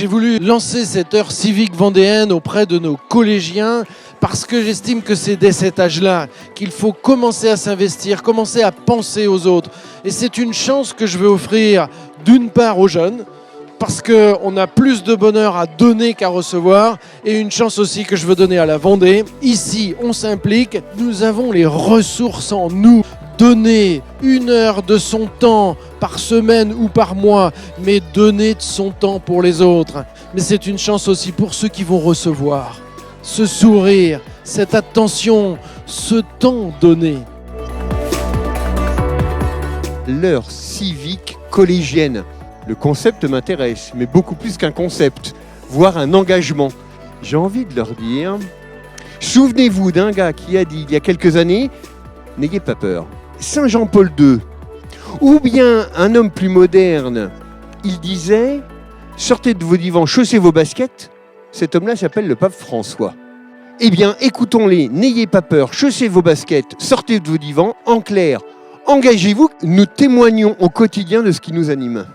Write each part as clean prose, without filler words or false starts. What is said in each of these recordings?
J'ai voulu lancer cette heure civique vendéenne auprès de nos collégiens parce que j'estime que c'est dès cet âge-là qu'il faut commencer à s'investir, commencer à penser aux autres. Et c'est une chance que je veux offrir d'une part aux jeunes, parce qu'on a plus de bonheur à donner qu'à recevoir, et une chance aussi que je veux donner à la Vendée. Ici, on s'implique, nous avons les ressources en nous. Donner 1 heure de son temps par semaine ou par mois, mais donner de son temps pour les autres. Mais c'est une chance aussi pour ceux qui vont recevoir. Ce sourire, cette attention, ce temps donné. L'heure civique collégienne. Le concept m'intéresse, mais beaucoup plus qu'un concept, voire un engagement. J'ai envie de leur dire, souvenez-vous d'un gars qui a dit il y a quelques années, n'ayez pas peur. Saint Jean-Paul II, ou bien un homme plus moderne, il disait, sortez de vos divans, chaussez vos baskets. Cet homme-là s'appelle le pape François. Eh bien, écoutons-les, n'ayez pas peur, chaussez vos baskets, sortez de vos divans, en clair, engagez-vous. Nous témoignons au quotidien de ce qui nous anime.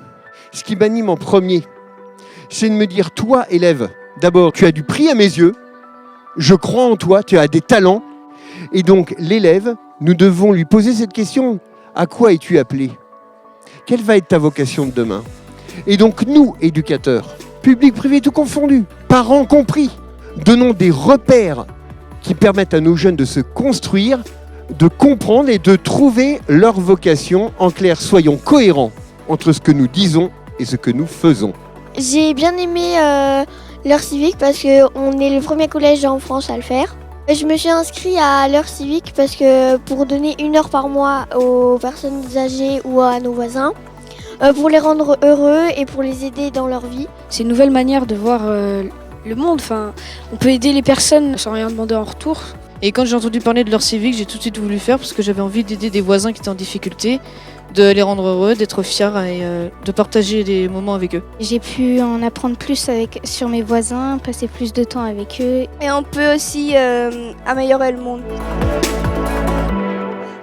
Ce qui m'anime en premier, c'est de me dire, toi, élève, d'abord, tu as du prix à mes yeux, je crois en toi, tu as des talents, et donc l'élève, nous devons lui poser cette question, à quoi es-tu appelé ? Quelle va être ta vocation de demain ? Et donc nous, éducateurs, public, privé, tout confondu, parents compris, donnons des repères qui permettent à nos jeunes de se construire, de comprendre et de trouver leur vocation. En clair, soyons cohérents entre ce que nous disons et ce que nous faisons. J'ai bien aimé l'heure civique parce qu'on est le premier collège en France à le faire. Je me suis inscrite à l'heure civique parce que pour donner 1 heure par mois aux personnes âgées ou à nos voisins, pour les rendre heureux et pour les aider dans leur vie. C'est une nouvelle manière de voir le monde. Enfin, on peut aider les personnes sans rien demander en retour. Et quand j'ai entendu parler de l'heure civique, j'ai tout de suite voulu faire parce que j'avais envie d'aider des voisins qui étaient en difficulté, de les rendre heureux, d'être fiers et de partager des moments avec eux. J'ai pu en apprendre plus sur mes voisins, passer plus de temps avec eux. Et on peut aussi améliorer le monde.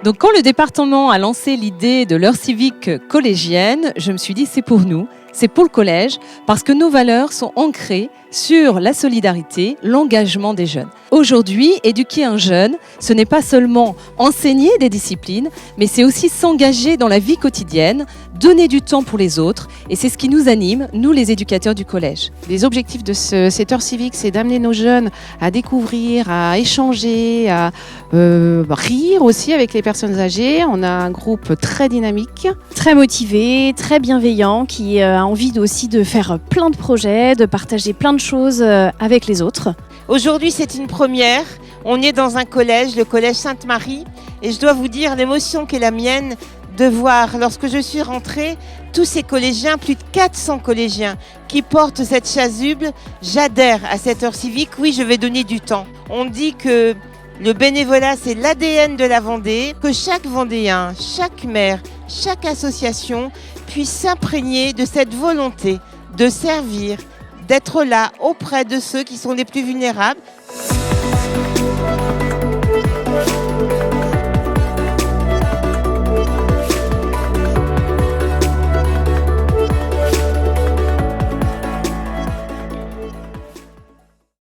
Donc quand le département a lancé l'idée de l'heure civique collégienne, je me suis dit c'est pour nous, c'est pour le collège, parce que nos valeurs sont ancrées sur la solidarité, l'engagement des jeunes. Aujourd'hui, éduquer un jeune, ce n'est pas seulement enseigner des disciplines, mais c'est aussi s'engager dans la vie quotidienne, donner du temps pour les autres, et c'est ce qui nous anime, nous les éducateurs du collège. Les objectifs de cette heure civique, c'est d'amener nos jeunes à découvrir, à échanger, à rire aussi avec les personnes âgées. On a un groupe très dynamique, Très motivé, très bienveillant, qui a envie aussi de faire plein de projets, de partager plein de choses avec les autres. Aujourd'hui, c'est une première. On est dans un collège, le collège Sainte-Marie, et je dois vous dire l'émotion qu'est la mienne de voir, lorsque je suis rentrée, tous ces collégiens, plus de 400 collégiens qui portent cette chasuble. J'adhère à cette heure civique. Oui, je vais donner du temps. On dit que le bénévolat, c'est l'ADN de la Vendée, que chaque Vendéen, chaque maire, chaque association puisse s'imprégner de cette volonté de servir, d'être là auprès de ceux qui sont les plus vulnérables,